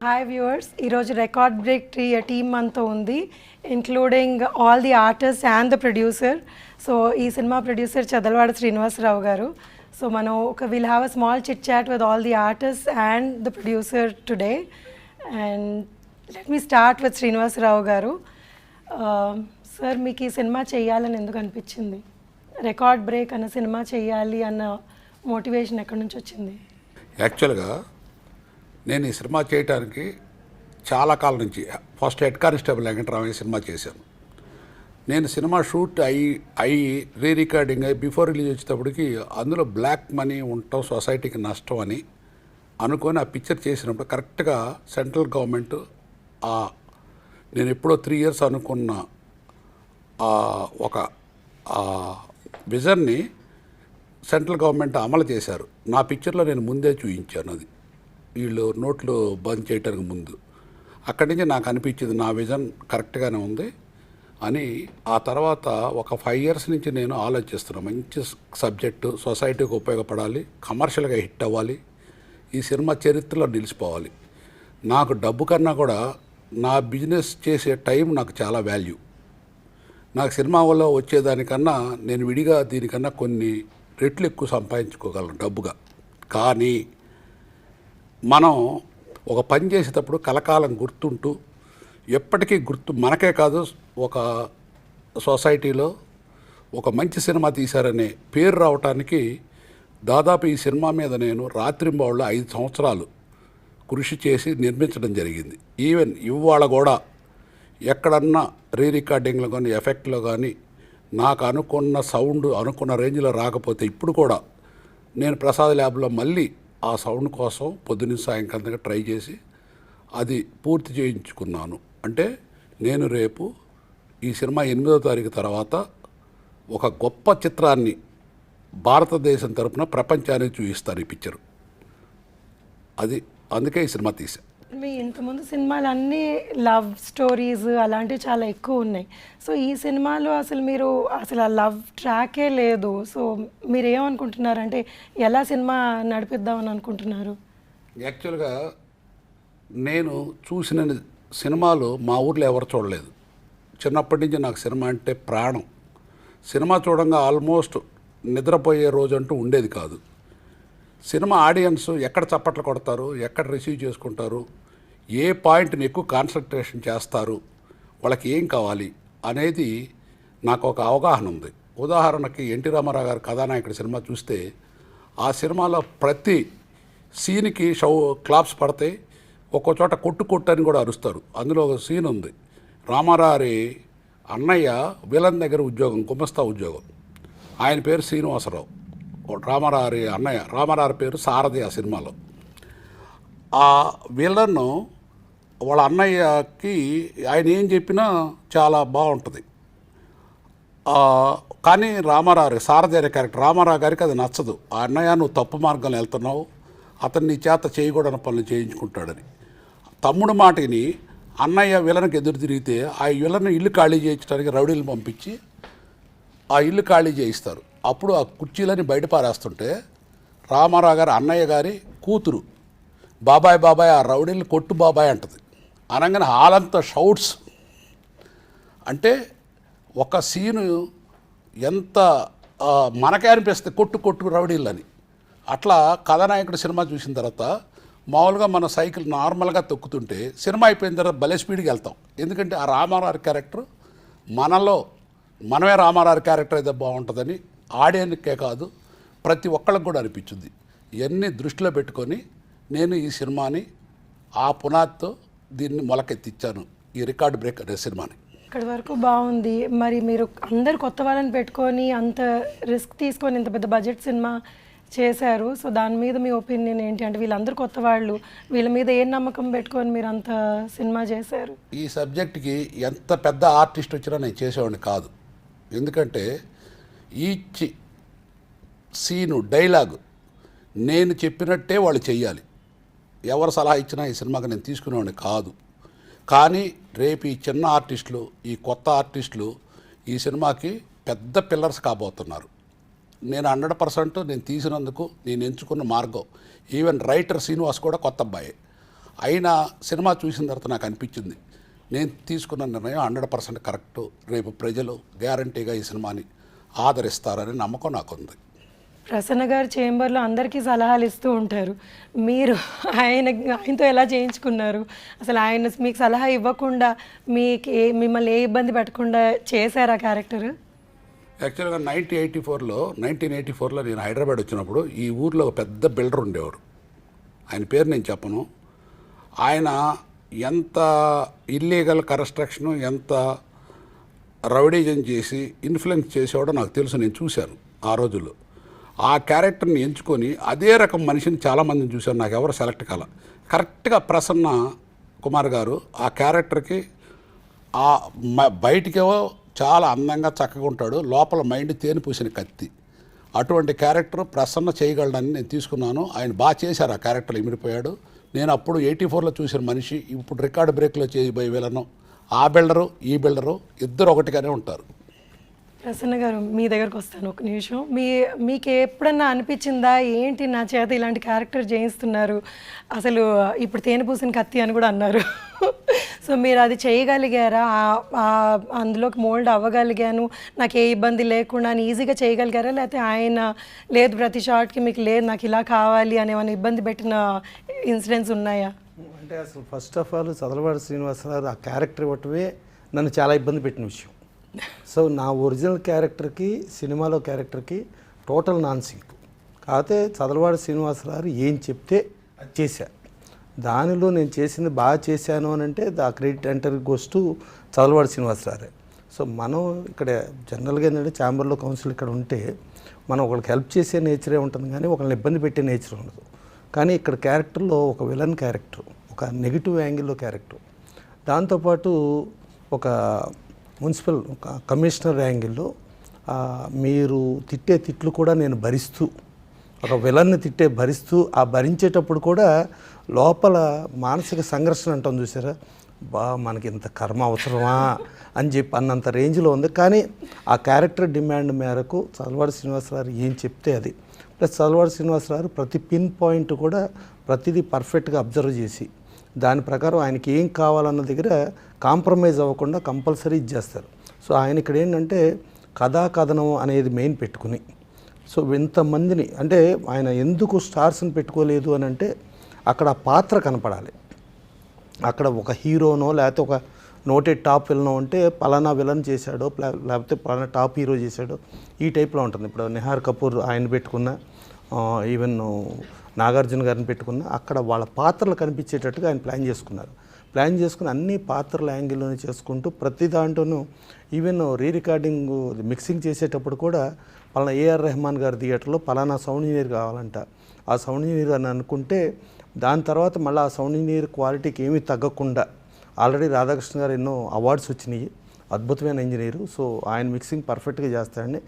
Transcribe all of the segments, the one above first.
Hi viewers, ఈరోజు record break team మనతో ఉంది, including all the artist and the producer. So ఈ cinema producer Chadalavada Srinivasarao గారు. సో మనం will have a small chit chat with all the artist and the producer today. And let me start with Srinivasarao గారు. Sir, మీకు ఈ cinema చేయాలని ఎందుకు అనిపించింది? Record break అన్న సినిమా చేయాలి అన్న మోటివేషన్ ఎక్కడి నుంచి వచ్చింది? యాక్చువల్గా నేను ఈ సినిమా చేయడానికి చాలా కాలం నుంచి first head constable Venkataramayya cinema చేశాను. నేను సినిమా షూట్ అయ్యి రీ రికార్డింగ్ అయ్యి బిఫోర్ రిలీజ్ వచ్చేటప్పటికి అందులో బ్లాక్ మనీ ఉండటం సొసైటీకి నష్టం అని అనుకొని ఆ పిక్చర్ చేసినప్పుడు కరెక్ట్గా సెంట్రల్ గవర్నమెంట్ నేను ఎప్పుడో 3 years అనుకున్న ఒక విజన్ని సెంట్రల్ గవర్నమెంట్ అమలు చేశారు. నా పిక్చర్లో నేను ముందే చూపించాను. అది వీళ్ళు నోట్లు బంద్ చేయడానికి ముందు అక్కడి నుంచి నాకు అనిపించింది నా విజన్ కరెక్ట్గానే ఉంది అని. ఆ తర్వాత ఒక 5 years నుంచి నేను ఆలోచిస్తున్నాను. మంచి సబ్జెక్టు, సొసైటీకి ఉపయోగపడాలి, కమర్షియల్గా హిట్ అవ్వాలి, ఈ సినిమా చరిత్రలో నిలిచిపోవాలి. నాకు డబ్బు కన్నా కూడా నా బిజినెస్ చేసే టైం నాకు చాలా వాల్యూ. నాకు సినిమా వల్ల వచ్చేదానికన్నా నేను విడిగా దీనికన్నా కొన్ని రెట్లు ఎక్కువ సంపాదించుకోగలను డబ్బుగా. కానీ మనం ఒక పని చేసేటప్పుడు కలకాలం గుర్తుంటూ ఎప్పటికీ మనకే కాదు, ఒక సొసైటీలో ఒక మంచి సినిమా తీశారనే పేరు రావటానికి దాదాపు ఈ సినిమా మీద నేను రాత్రింబవళ్ళు 5 సంవత్సరాలు కృషి చేసి నిర్మించడం జరిగింది. ఈవెన్ ఇవాళ కూడా ఎక్కడన్నా రీ రికార్డింగ్లో కానీ ఎఫెక్ట్లో కానీ నాకు అనుకున్న సౌండ్ అనుకున్న రేంజ్లో రాకపోతే ఇప్పుడు కూడా నేను ప్రసాద్ ల్యాబ్లో మళ్ళీ ఆ సౌండ్ కోసం పొద్దున్న సాయంకాలం ట్రై చేసి అది పూర్తి చేయించుకున్నాను. అంటే నేను రేపు ఈ సినిమా 8వ తారీఖు తర్వాత ఒక గొప్ప చిత్రాన్ని భారతదేశం తరపున ప్రపంచానికి చూపిస్తాను ఈ పిక్చరు. అది అందుకే ఈ సినిమా తీసా. మీ ఇంతకుముందు సినిమాలు అన్నీ లవ్ స్టోరీస్ అలాంటివి చాలా ఎక్కువ ఉన్నాయి. సో ఈ సినిమాలో మీరు అసలు ఆ లవ్ ట్రాకే లేదు. సో మీరు ఏమనుకుంటున్నారంటే ఎలా సినిమా నడిపిద్దామని అనుకుంటున్నారు? యాక్చువల్గా నేను చూసిన సినిమాలు మా ఊర్లో ఎవరు చూడలేదు. చిన్నప్పటి నుంచి నాకు సినిమా అంటే ప్రాణం. సినిమా చూడంగా ఆల్మోస్ట్ నిద్రపోయే రోజు అంటూ ఉండేది కాదు. సినిమా ఆడియన్స్ ఎక్కడ చప్పట్లు కొడతారు, ఎక్కడ రిసీవ్ చేసుకుంటారు, ఏ పాయింట్ని ఎక్కువ కాన్సన్ట్రేషన్ చేస్తారు, వాళ్ళకి ఏం కావాలి అనేది నాకు ఒక అవగాహన ఉంది. ఉదాహరణకి ఎన్టీ రామారావు గారి కథానాయకుడి సినిమా చూస్తే ఆ సినిమాలో ప్రతి సీన్కి క్లాప్స్ పడతాయి, ఒక్కో చోట కొట్టు అని కూడా అరుస్తారు. అందులో ఒక సీన్ ఉంది, రామారావు అన్నయ్య విలన్ దగ్గర ఉద్యోగం, గుమస్తా ఉద్యోగం. ఆయన పేరు శ్రీనివాసరావు, రామారావు అన్నయ్య. రామారావు పేరు సారథి. ఆ సినిమాలో ఆ విలన్ వాళ్ళ అన్నయ్యకి ఆయన ఏం చెప్పినా చాలా బాగుంటుంది. కానీ రామారావు సారథి అనే క్యారెక్టర్ రామారావు గారికి అది నచ్చదు. ఆ అన్నయ్య నువ్వు తప్పు మార్గంలో వెళ్తున్నావు, అతన్ని చేత చేయకూడని పనులు చేయించుకుంటాడని. తమ్ముడు మాటని అన్నయ్య విలన్కి ఎదురు తిరిగితే ఆ విలన్ ఇల్లు ఖాళీ చేయించడానికి రౌడీలు పంపించి ఆ ఇల్లు ఖాళీ చేయిస్తారు. అప్పుడు ఆ కుర్చీలని బయట పారేస్తుంటే రామారావు గారు అన్నయ్య గారి కూతురు బాబాయ్ బాబాయ్ ఆ రౌడీని కొట్టు బాబాయ్ అంటది. అనగానే హాలంతా షౌట్స్. అంటే ఒక సీను ఎంత మనకే అనిపిస్తుంది కొట్టు రౌడీలని. అట్లా కథానాయకుడు సినిమా చూసిన తర్వాత మామూలుగా మన సైకిల్ నార్మల్గా తొక్కుతుంటే సినిమా అయిపోయిన తర్వాత భలే స్పీడ్కి వెళ్తాం. ఎందుకంటే ఆ రామారావు క్యారెక్టర్ మనమే రామారావు క్యారెక్టర్ అయితే బాగుంటుందని ఆడియన్స్కే కాదు ప్రతి ఒక్కళ్ళకి కూడా అనిపించింది. ఇవన్నీ దృష్టిలో పెట్టుకొని నేను ఈ సినిమాని ఆ పునాదితో దీన్ని మొలకెత్తిచ్చాను, ఈ రికార్డ్ బ్రేక్ అనే సినిమాని. ఇక్కడి వరకు బాగుంది. మరి మీరు అందరు కొత్త వాళ్ళని పెట్టుకొని అంత రిస్క్ తీసుకొని ఇంత పెద్ద బడ్జెట్ సినిమా చేశారు. సో దాని మీద మీ ఒపీనియన్ ఏంటి? అంటే వీళ్ళందరూ కొత్త వాళ్ళు, వీళ్ళ మీద ఏం నమ్మకం పెట్టుకొని మీరు అంత సినిమా చేశారు? ఈ సబ్జెక్ట్కి ఎంత పెద్ద ఆర్టిస్ట్ వచ్చినా నేను చేసేవాడిని కాదు. ఎందుకంటే ఈచ్ సీను డైలాగ్ నేను చెప్పినట్టే వాళ్ళు చెయ్యాలి. ఎవరు సలహా ఇచ్చినా ఈ సినిమాకి నేను తీసుకునేవాడిని కాదు. కానీ రేపు ఈ చిన్న ఆర్టిస్టులు, ఈ కొత్త ఆర్టిస్టులు ఈ సినిమాకి పెద్ద పిల్లర్స్ కాబోతున్నారు. నేను 100% నేను తీసినందుకు నేను ఎంచుకున్న మార్గం. ఈవెన్ రైటర్ శ్రీనివాస్ కూడా కొత్త అబ్బాయి అయినా సినిమా చూసిన తర్వాత నాకు అనిపించింది నేను తీసుకున్న నిర్ణయం 100% కరెక్టు. రేపు ప్రజలు గ్యారంటీగా ఈ సినిమాని ఆదరిస్తారని నమ్మకం నాకుంది. ప్రసన్న గారు చేంబర్లో అందరికీ సలహాలు ఇస్తూ ఉంటారు. మీరు ఆయనతో ఎలా చేయించుకున్నారు? అసలు ఆయన మీకు సలహా ఇవ్వకుండా మిమ్మల్ని ఏ ఇబ్బంది పెట్టకుండా చేశారు ఆ క్యారెక్టర్? యాక్చువల్గా 1984లో నేను హైదరాబాద్ వచ్చినప్పుడు ఈ ఊర్లో ఒక పెద్ద బిల్డర్ ఉండేవారు. ఆయన పేరు నేను చెప్పను. ఆయన ఎంత ఇల్లీగల్ కన్స్ట్రక్షను, ఎంత రౌడీజం చేసి ఇన్ఫ్లుయెన్స్ చేసేవాడో నాకు తెలుసు, నేను చూశాను ఆ రోజుల్లో. ఆ క్యారెక్టర్ని ఎంచుకొని అదే రకం మనిషిని చాలామందిని చూశాను, నాకు ఎవరు సెలెక్ట్ కాల. కరెక్ట్గా ప్రసన్న కుమార్ గారు ఆ క్యారెక్టర్కి బయటికేవో చాలా అందంగా చక్కగా ఉంటాడు, లోపల మైండ్ తేనె పూసిన కత్తి. అటువంటి క్యారెక్టర్ ప్రసన్న చేయగలడని నేను తీసుకున్నాను. ఆయన బాగా చేశారు, ఆ క్యారెక్టర్ ఇమిడిపోయాడు. నేను అప్పుడు 84లో చూసిన మనిషి ఇప్పుడు రికార్డ్ బ్రేక్లో చేయబోయే విలను. ఆ బిల్డరు ఈ బిల్డరు ఇద్దరు ఒకటిగానే ఉంటారు. ప్రసన్న గారు మీ దగ్గరకు వస్తాను ఒక నిమిషం. మీకు ఎప్పుడన్నా అనిపించిందా ఏంటి నా చేత ఇలాంటి క్యారెక్టర్ చేయిస్తున్నారు, అసలు ఇప్పుడు తేనె పూసిన కత్తి అని కూడా అన్నారు. సో మీరు అది చేయగలిగారా? అందులోకి మోల్డ్ అవ్వగలిగాను, నాకు ఏ ఇబ్బంది లేకుండా అని ఈజీగా చేయగలిగారా? లేకపోతే ఆయన లేదు ప్రతి షార్ట్కి మీకు లేదు నాకు ఇలా కావాలి అని ఏమైనా ఇబ్బంది పెట్టిన ఇన్సిడెంట్స్ ఉన్నాయా? అంటే అసలు first of all Chadalavada Srinivasarao ఆ క్యారెక్టర్ ఇవ్వటమే నన్ను చాలా ఇబ్బంది పెట్టిన విషయం. సో నా ఒరిజినల్ క్యారెక్టర్కి సినిమాలో క్యారెక్టర్కి టోటల్ నాన్ సింక్. కాకపోతే చదలవాడ శ్రీనివాసరావు ఏం చెప్తే అది చేశా. దానిలో నేను చేసింది బాగా చేశాను అని అంటే the credit entire goes to Chadalavada Srinivasarao. So మనం ఇక్కడ జనరల్గా ఏంటంటే ఛాంబర్లో కౌన్సిల్ ఇక్కడ ఉంటే మనం ఒకరికి హెల్ప్ చేసే నేచరే ఉంటుంది కానీ ఒకరిని ఇబ్బంది పెట్టే నేచర్ ఉండదు. కానీ ఇక్కడ క్యారెక్టర్లో ఒక విలన్ క్యారెక్టర్, ఒక నెగిటివ్ యాంగిల్లో క్యారెక్టర్, దాంతోపాటు ఒక మున్సిపల్ ఒక కమిషనర్ యాంగిల్లో మీరు తిట్టే తిట్లు కూడా నేను భరిస్తూ, ఒక విలన్ని భరిస్తూ ఆ భరించేటప్పుడు కూడా లోపల మానసిక సంఘర్షణ అంటాం చూసారా, మనకి ఇంత కర్మ అవసరమా అని చెప్పి అన్నంత రేంజ్లో ఉంది. కానీ ఆ క్యారెక్టర్ డిమాండ్ మేరకు చదలవాడ శ్రీనివాసరావు ఏం చెప్తే అది, ప్లస్ చదలవాడ శ్రీనివాసరావు ప్రతి పిన్ పాయింట్ కూడా ప్రతిదీ పర్ఫెక్ట్గా అబ్జర్వ్ చేసి దాని ప్రకారం ఆయనకి ఏం కావాలన్న దగ్గర కాంప్రమైజ్ అవ్వకుండా కంపల్సరీ ఇచ్చేస్తారు. సో ఆయన ఇక్కడ ఏంటంటే కథనం అనేది మెయిన్ పెట్టుకుని, సో ఇంతమందిని అంటే ఆయన ఎందుకు స్టార్స్ని పెట్టుకోలేదు అని అంటే అక్కడ పాత్ర కనపడాలి. అక్కడ ఒక హీరోనో లేకపోతే ఒక నోటెడ్ టాప్ విలనో అంటే పలానా విలన్ చేశాడో లేకపోతే పలానా టాప్ హీరో చేశాడో ఈ టైప్లో ఉంటుంది. ఇప్పుడు నిహార్ కపూర్ ఆయన పెట్టుకున్న, ఈవెన్ నాగార్జున గారిని పెట్టుకున్న, అక్కడ వాళ్ళ పాత్రలు కనిపించేటట్టుగా ఆయన ప్లాన్ చేసుకుని అన్ని పాత్రల యాంగిల్లోనే చేసుకుంటూ ప్రతి దాంట్లోనూ ఈవెన్ రికార్డింగ్ మిక్సింగ్ చేసేటప్పుడు కూడా పలానా ఏఆర్ రెహమాన్ గారి థియేటర్లో పలానా సౌండ్ ఇంజనీర్ కావాలంట. ఆ సౌండ్ ఇంజనీర్ అని అనుకుంటే దాని తర్వాత మళ్ళీ ఆ సౌండ్ ఇంజనీర్ క్వాలిటీకి ఏమీ తగ్గకుండా ఆల్రెడీ రాధాకృష్ణ గారు ఎన్నో అవార్డ్స్ వచ్చినాయి, అద్భుతమైన ఇంజనీరు. సో ఆయన మిక్సింగ్ పర్ఫెక్ట్గా చేస్తాడని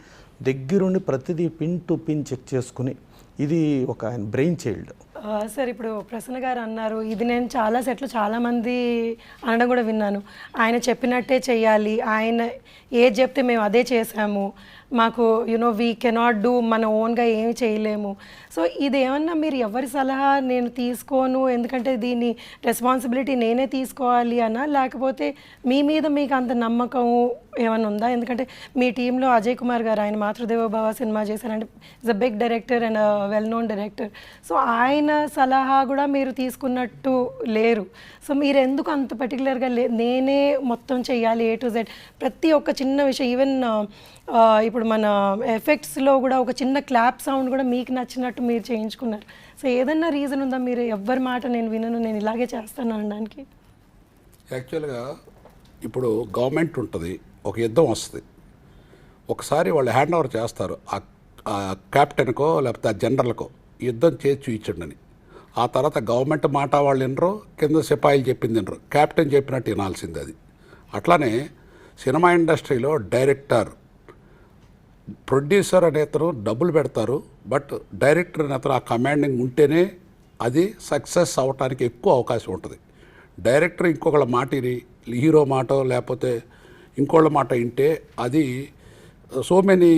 దగ్గరుండి ప్రతిదీ పిన్ టు పిన్ చెక్ చేసుకుని ఇది ఒక ఆయన బ్రెయిన్ చైల్డ్. సార్ ఇప్పుడు ప్రసన్న గారు అన్నారు, ఇది నేను చాలా సెట్లు చాలామంది అనడం కూడా విన్నాను, ఆయన చెప్పినట్టే చెయ్యాలి, ఆయన ఏది చెప్తే మేము అదే చేసాము, మాకు వీ కెనాట్ డూ మన ఓన్గా ఏమి చేయలేము. సో ఇదేమన్నా మీరు ఎవరి సలహా నేను తీసుకోను ఎందుకంటే దీన్ని రెస్పాన్సిబిలిటీ నేనే తీసుకోవాలి అన్నా, లేకపోతే మీ మీద మీకు అంత నమ్మకం ఏమైనా ఉందా? ఎందుకంటే మీ టీంలో అజయ్ కుమార్ గారు, ఆయన మాతృదేవో భవ సినిమా చేశారంటే is a big director and well known director. So ఆయన సలహా కూడా మీరు తీసుకున్నట్టు లేరు. సో మీరు ఎందుకు అంత పర్టికులర్గా నేనే మొత్తం చెయ్యాలి A to Z ప్రతి ఒక్క చిన్న విషయం, ఈవెన్ ఇప్పుడు మన ఎఫెక్ట్స్లో కూడా ఒక చిన్న క్లాప్ సౌండ్ కూడా మీకు నచ్చినట్టు మీరు చేయించుకున్నారు. సో ఏదన్నా రీజన్ ఉందా మీరు ఎవ్వరి మాట నేను వినను నేను ఇలాగే చేస్తాను అనడానికి? యాక్చువల్గా ఇప్పుడు గవర్నమెంట్ ఉంటుంది, ఒక యుద్ధం వస్తుంది, ఒకసారి వాళ్ళు హ్యాండ్ ఓవర్ చేస్తారు ఆ క్యాప్టెన్కో లేకపోతే ఆ జనరల్కో యుద్ధం చేసి చూయించండి అని. ఆ తర్వాత గవర్నమెంట్ మాట వాళ్ళు వినరు, కింద సిపాయిలు చెప్పింది వినరు, క్యాప్టెన్ చెప్పినట్టు వినాల్సింది అది. అట్లానే సినిమా ఇండస్ట్రీలో డైరెక్టర్, ప్రొడ్యూసర్ అనే అతను డబ్బులు పెడతారు, బట్ డైరెక్టర్ అనే అతను ఆ కమాండింగ్ ఉంటేనే అది సక్సెస్ అవ్వటానికి ఎక్కువ అవకాశం ఉంటుంది. డైరెక్టర్ ఇంకొకళ్ళ మాటిని, హీరో మాట లేకపోతే ఇంకోళ్ళ మాట వింటే అది so many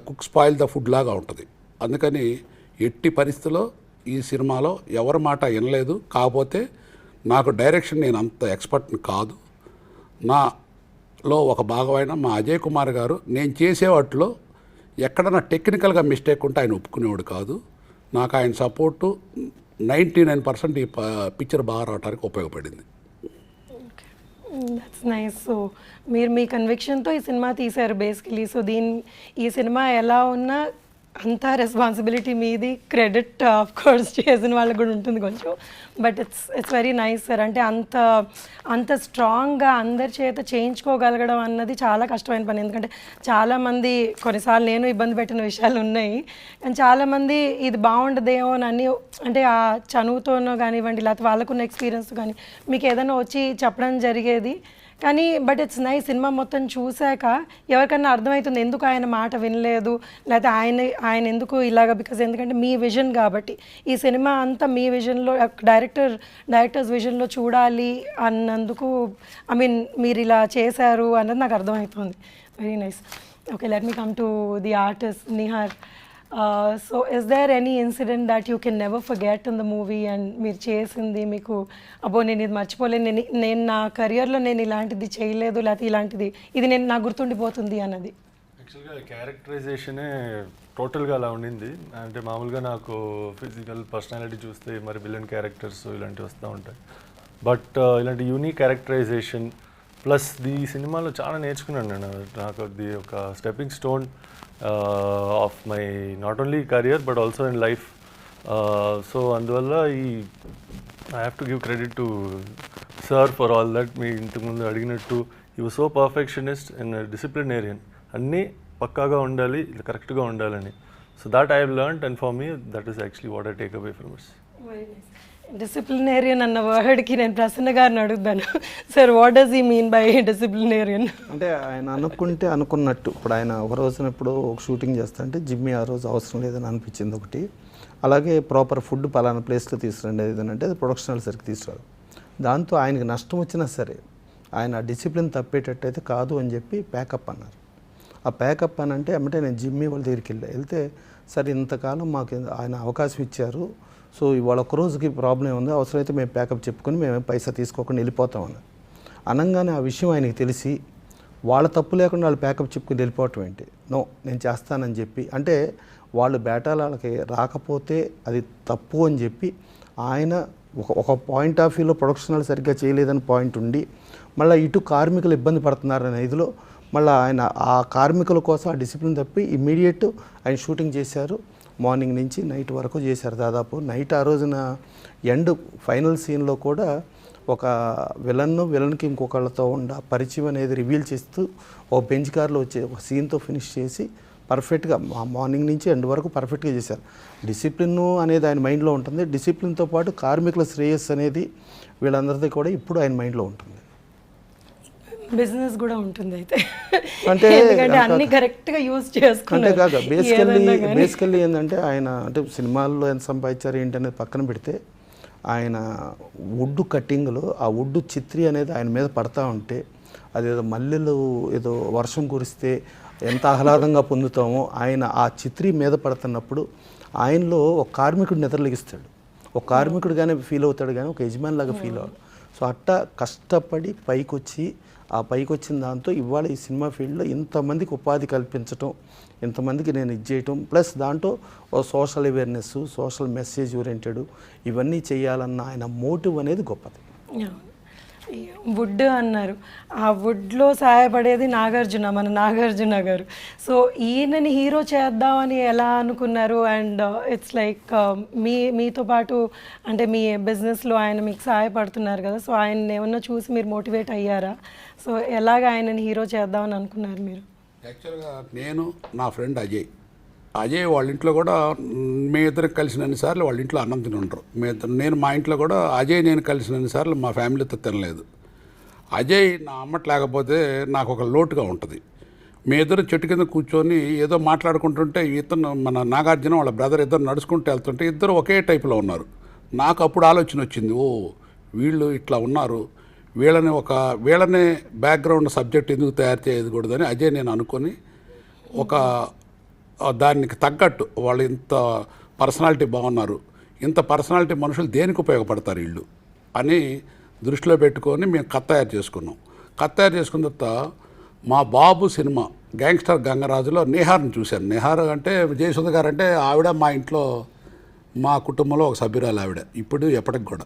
cook spoil the food లాగా ఉంటుంది. అందుకని ఎట్టి పరిస్థితిలో ఈ సినిమాలో ఎవరి మాట వినలేదు. కాకపోతే నాకు డైరెక్షన్ నేను అంత ఎక్స్పర్ట్ని కాదు. నాలో ఒక భాగమైన మా అజయ్ కుమార్ గారు నేను చేసే వాటిలో ఎక్కడన్నా టెక్నికల్గా మిస్టేక్ ఉంటే ఆయన ఒప్పుకునేవాడు కాదు. నాకు ఆయన సపోర్టు 99% ఈ పిక్చర్ బాగా రావడానికి ఉపయోగపడింది. That's nice. సో మీరు మీ కన్విక్షన్తో ఈ సినిమా తీశారు బేసికలీ. సో ఈ సినిమా ఎలా ఉన్నా అంతా రెస్పాన్సిబిలిటీ మీది, క్రెడిట్ ఆఫ్ కోర్స్ చేసిన వాళ్ళకి కూడా ఉంటుంది కొంచెం. But it's very nice sir. అంటే అంత స్ట్రాంగ్గా అందరి చేత చేయించుకోగలగడం అన్నది చాలా కష్టమైన పని. ఎందుకంటే చాలామంది, కొన్నిసార్లు నేను ఇబ్బంది పెట్టిన విషయాలు ఉన్నాయి, కానీ చాలామంది ఇది బాగుండదేమో అని అంటే ఆ చనువుతోనో కానివ్వండి, లేకపోతే వాళ్ళకున్న ఎక్స్పీరియన్స్ కానీ మీకు ఏదైనా వచ్చి చెప్పడం జరిగేది. కానీ బట్ ఇట్స్ నైస్, సినిమా మొత్తం చూశాక ఎవరికన్నా అర్థమవుతుంది ఎందుకు ఆయన మాట వినలేదు, లేకపోతే ఆయన ఎందుకు ఇలాగ. ఎందుకంటే మీ విజన్ కాబట్టి ఈ సినిమా అంతా మీ విజన్లో, డైరెక్టర్స్ విజన్లో చూడాలి అన్నందుకు మీరు ఇలా చేశారు అన్నది నాకు అర్థమవుతుంది. Very nice. Okay, let me come to the artist Nihar. So is there any incident that you can never forget in the movie and మీరు చేసింది మీకు అబ్బో నేను ఇది మర్చిపోలేను, నేను నా కెరియర్లో నేను ఇలాంటిది చేయలేదు, లేకపోతే ఇది నాకు గుర్తుండిపోతుంది అన్నది? యాక్చువల్గా క్యారెక్టరైజేషనే టోటల్గా అలా ఉండింది. అంటే మామూలుగా నాకు ఫిజికల్ పర్సనాలిటీ చూస్తే మరి విలన్ క్యారెక్టర్స్ ఇలాంటివి వస్తూ ఉంటాయి. బట్ ఇలాంటి యూనిక్ క్యారెక్టరైజేషన్ ప్లస్ ఈ సినిమాలో చాలా నేర్చుకున్నాను నేను. నాకు అది ఒక stepping stone of my not only career but also in life. So అందువల్ల I have to give credit to sir for all that. మీ ఇంతకుముందు అడిగినట్టు you so perfectionist and disciplinarian. అన్నీ పక్కాగా ఉండాలి, కరెక్ట్గా ఉండాలని. So that I have learned and for me that is actually what I take away from it. Disciplinarian అన్న వర్డ్కి నేను ప్రసన్న గారిని అడుగుతాను. సార్, వాట్ డస్ ఈ మీన్ బై డిసిప్లినేరియన్? అంటే ఆయన అనుకుంటే అనుకున్నట్టు. ఇప్పుడు ఆయన ఒక రోజున ఇప్పుడు ఒక షూటింగ్ చేస్తా అంటే జిమ్మి ఆ రోజు అవసరం లేదని అనిపించింది ఒకటి. అలాగే ప్రాపర్ ఫుడ్ పలానా ప్లేస్లో తీసుకురండి ఏదైనా అంటే అది ప్రొడక్షనల్ సరికి తీసుకురాదు. దాంతో ఆయనకి నష్టం వచ్చినా సరే ఆయన డిసిప్లిన్ తప్పేటట్టయితే కాదు అని చెప్పి ప్యాకప్ అన్నారు. ఆ ప్యాకప్ అని అంటే ఏమంటే నేను జిమ్మి వాళ్ళ దగ్గరికి వెళ్తే సరే ఇంతకాలం మాకు ఆయన అవకాశం ఇచ్చారు, సో ఇవాళ ఒక రోజుకి ప్రాబ్లం ఉంది, అవసరమైతే మేము ప్యాకప్ చెప్పుకొని మేము పైసా తీసుకోకుండా వెళ్ళిపోతామని అనగానే ఆ విషయం ఆయనకి తెలిసి వాళ్ళ తప్పు లేకుండా వాళ్ళు ప్యాకప్ చెప్పుకొని వెళ్ళిపోవటం ఏంటి, నో నేను చేస్తానని చెప్పి, అంటే వాళ్ళు బేటాలకి రాకపోతే అది తప్పు అని చెప్పి ఆయన ఒక పాయింట్ ఆఫ్ వ్యూలో ప్రొడక్షనల్ సరిగ్గా చేయలేదని పాయింట్ ఉండి మళ్ళీ ఇటు కార్మికులు ఇబ్బంది పడుతున్నారనే ఇదిలో మళ్ళీ ఆయన ఆ కార్మికుల కోసం ఆ డిసిప్లిన్ తప్పి ఇమ్మీడియట్ ఆయన షూటింగ్ చేశారు. మార్నింగ్ నుంచి నైట్ వరకు చేశారు. దాదాపు నైట్ ఆ రోజున ఎండ్ ఫైనల్ సీన్లో కూడా ఒక విలన్కి ఇంకొకళ్ళతో ఉండ పరిచయం అనేది రివీల్ చేస్తూ ఒక బెంచ్ కార్లో వచ్చే ఒక సీన్తో ఫినిష్ చేసి పర్ఫెక్ట్గా మార్నింగ్ నుంచి ఎండ్ వరకు పర్ఫెక్ట్గా చేశారు. డిసిప్లిన్ అనేది ఆయన మైండ్లో ఉంటుంది. డిసిప్లిన్తో పాటు కార్మికుల శ్రేయస్సు అనేది వీళ్ళందరిది కూడా ఇప్పుడు ఆయన మైండ్లో ఉంటుంది. బిజినెస్ కూడా ఉంటుంది అయితే, అంటే అన్ని కరెక్ట్గా యూజ్ చేసుకుంటే అంటే కాక బేసికల్లీ ఏంటంటే ఆయన అంటే సినిమాల్లో ఎంత సంపాదించారు ఏంటి అనేది పక్కన పెడితే ఆయన వుడ్ కట్టింగ్లో ఆ వుడ్ చిత్రి అనేది ఆయన మీద పడతా ఉంటే అదేదో మల్లెలు ఏదో వర్షం కురిస్తే ఎంత ఆహ్లాదంగా పొందుతామో ఆయన ఆ చిత్రి మీద పడుతున్నప్పుడు ఆయనలో ఒక కార్మికుడు నిద్రలేగిస్తాడు, ఒక కార్మికుడుగానే ఫీల్ అవుతాడు కానీ ఒక యజమాని లాగా ఫీల్ అవ్వడు. సో అట్టా కష్టపడి పైకొచ్చి ఆ పైకి వచ్చిన దాంతో ఇవాళ ఈ సినిమా ఫీల్డ్లో ఇంతమందికి ఉపాధి కల్పించడం, ఇంతమందికి నేను ఇది చేయటం, ప్లస్ దాంట్లో ఓ social awareness, social message oriented ఇవన్నీ చేయాలన్న ఆయన మోటివ్ అనేది గొప్పది. వుడ్ అన్నారు, ఆ వుడ్లో సహాయపడేది మన నాగార్జున గారు. సో ఈయనని హీరో చేద్దామని ఎలా అనుకున్నారు? అండ్ ఇట్స్ లైక్ మీతో పాటు అంటే మీ బిజినెస్లో ఆయన మీకు సహాయపడుతున్నారు కదా, సో ఆయన ఏమన్నా చూసి మీరు మోటివేట్ అయ్యారా? సో ఎలాగ ఆయనని హీరో చేద్దామని అనుకున్నారు మీరు? యాక్చువల్గా నేను నా ఫ్రెండ్ అజయ్ వాళ్ళ ఇంట్లో కూడా మీ ఇద్దరికి కలిసినన్నిసార్లు వాళ్ళ ఇంట్లో అన్నం తిని ఉండరు. నేను మా ఇంట్లో కూడా అజయ్ నేను కలిసినన్నిసార్లు మా ఫ్యామిలీతో తినలేదు. అజయ్ నా అమ్మట లేకపోతే నాకు ఒక లోటుగా ఉంటుంది. మీ ఇద్దరు చెట్టు కింద కూర్చొని ఏదో మాట్లాడుకుంటుంటే ఇతను మన నాగార్జున వాళ్ళ బ్రదర్ ఇద్దరు నడుచుకుంటూ వెళ్తుంటే ఇద్దరు ఒకే టైప్లో ఉన్నారు. నాకు అప్పుడు ఆలోచన వచ్చింది, ఓ వీళ్ళు ఇట్లా ఉన్నారు, వీళ్ళనే బ్యాక్గ్రౌండ్ సబ్జెక్ట్ ఎందుకు తయారు చేయకూడదని అజయ్ నేను అనుకొని ఒక దానికి తగ్గట్టు వాళ్ళు ఇంత పర్సనాలిటీ బాగున్నారు, ఇంత పర్సనాలిటీ మనుషులు దేనికి ఉపయోగపడతారు వీళ్ళు అని దృష్టిలో పెట్టుకొని మేము కథ తయారు చేసుకున్నాం. కథ తయారు చేసుకున్న తర్వాత మా బాబు సినిమా గ్యాంగ్స్టర్ గంగరాజులో నిహార్ని చూశాను. నిహార్ అంటే జయసుధ గారు అంటే ఆవిడ మా ఇంట్లో మా కుటుంబంలో ఒక సభ్యురాలు ఆవిడ, ఇప్పుడు ఎప్పటికి కూడా.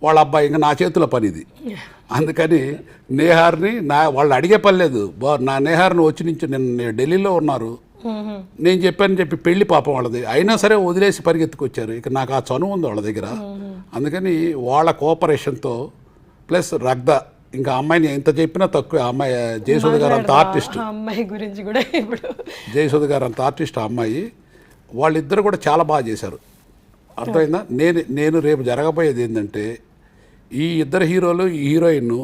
వాళ్ళ అబ్బాయి ఇంకా నా చేతుల పని ఇది. అందుకని నేహార్ని వాళ్ళు అడిగే పని లేదు. నా నేహార్ని వచ్చి నుంచి నేను ఢిల్లీలో ఉన్నారు, నేను చెప్పి పెళ్లి పాపం వాళ్ళది, అయినా సరే వదిలేసి పరిగెత్తుకొచ్చారు. ఇక నాకు ఆ చనువు ఉంది వాళ్ళ దగ్గర. అందుకని వాళ్ళ కోఆపరేషన్తో ప్లస్ రగ్ద, ఇంకా అమ్మాయిని ఎంత చెప్పినా తక్కువ. అమ్మాయి జయసుధ గారు అంత ఆర్టిస్ట్, అమ్మాయి గురించి కూడా ఇప్పుడు జయసుధ గారు అంత ఆర్టిస్ట్ ఆ అమ్మాయి. వాళ్ళిద్దరు కూడా చాలా బాగా చేశారు. అర్థమైందా? నేను రేపు జరగబోయేది ఏంటంటే ఈ ఇద్దరు హీరోలు ఈ హీరోయిన్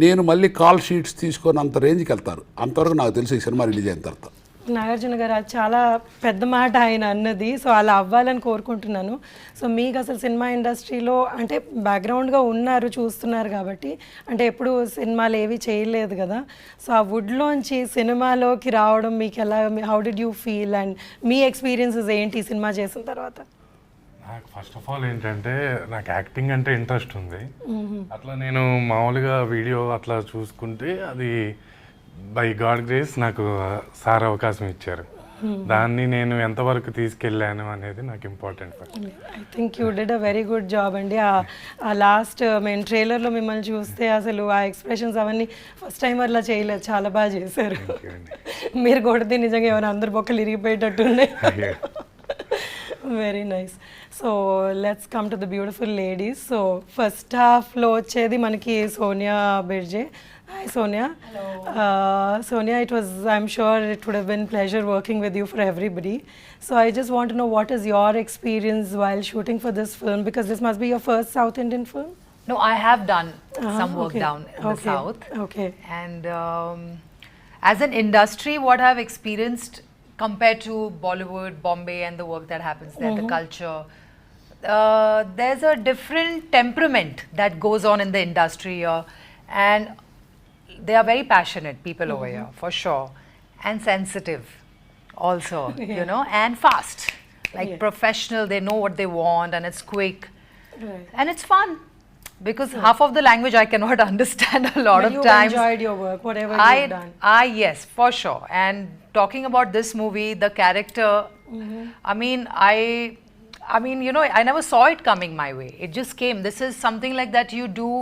నేను మళ్ళీ కాల్ షీట్స్ తీసుకొని అంత రేంజ్కి వెళ్తారు. అంతవరకు నాకు తెలిసి ఈ సినిమా రిలీజ్ అయిన తర్వాత. నాగార్జున గారు అది చాలా పెద్ద మాట ఆయన అన్నది. సో అలా అవ్వాలని కోరుకుంటున్నాను. సో మీకు అసలు సినిమా ఇండస్ట్రీలో అంటే బ్యాక్గ్రౌండ్గా ఉన్నారు, చూస్తున్నారు కాబట్టి, అంటే ఎప్పుడు సినిమాలు ఏవి చేయలేదు కదా. సో ఆ వుడ్లోంచి సినిమాలోకి రావడం మీకు ఎలా, how did you feel and me experiences ఏంటి ఈ సినిమా చేసిన తర్వాత? నాకు ఫస్ట్ ఆఫ్ ఆల్ ఏంటంటే నాకు యాక్టింగ్ అంటే ఇంట్రెస్ట్ ఉంది. అట్లా నేను మామూలుగా వీడియో అట్లా చూసుకుంటే అది బై గాడ్ గ్రేస్ నాకు సార్ అవకాశం ఇచ్చారు. దాన్ని నేను ఎంతవరకు తీసుకెళ్ళాను అనేది నాకు important. I think you did a very good job అండి. ఆ లాస్ట్ మేము ట్రైలర్లో మిమ్మల్ని చూస్తే అసలు ఆ ఎక్స్ప్రెషన్స్ అవన్నీ ఫస్ట్ టైం అట్లా చేయలేదు, చాలా బాగా చేశారు. మీరు కొడితే నిజంగా ఏమైనా అందరు బొక్కలు ఇరిగిపోయేటట్టున్నాయి. Very nice. So let's come to the beautiful ladies. So first హాఫ్లో వచ్చేది మనకి Sonia బిర్జే. Hi Sonia. Hello. Sonia, I'm sure it would have been pleasure working with you for everybody. So I just want to know what is your experience while shooting for this film, because this must be your first South Indian film? No, I have done some work okay. down in the south. Okay. And as an industry, what I've experienced compared to Bollywood, Bombay, and the work that happens there, the culture, there's a different temperament that goes on in the industry here, and they are very passionate people over here, for sure, and sensitive also, you know, and fast, like professional. They know what they want, and it's quick, and it's fun, because half of the language I cannot understand a lot But of you times. enjoyed your work, whatever you've done. Yes, for sure. And talking about this movie, the character, I mean, you know, I never saw it coming my way. It just came. This is something like that you do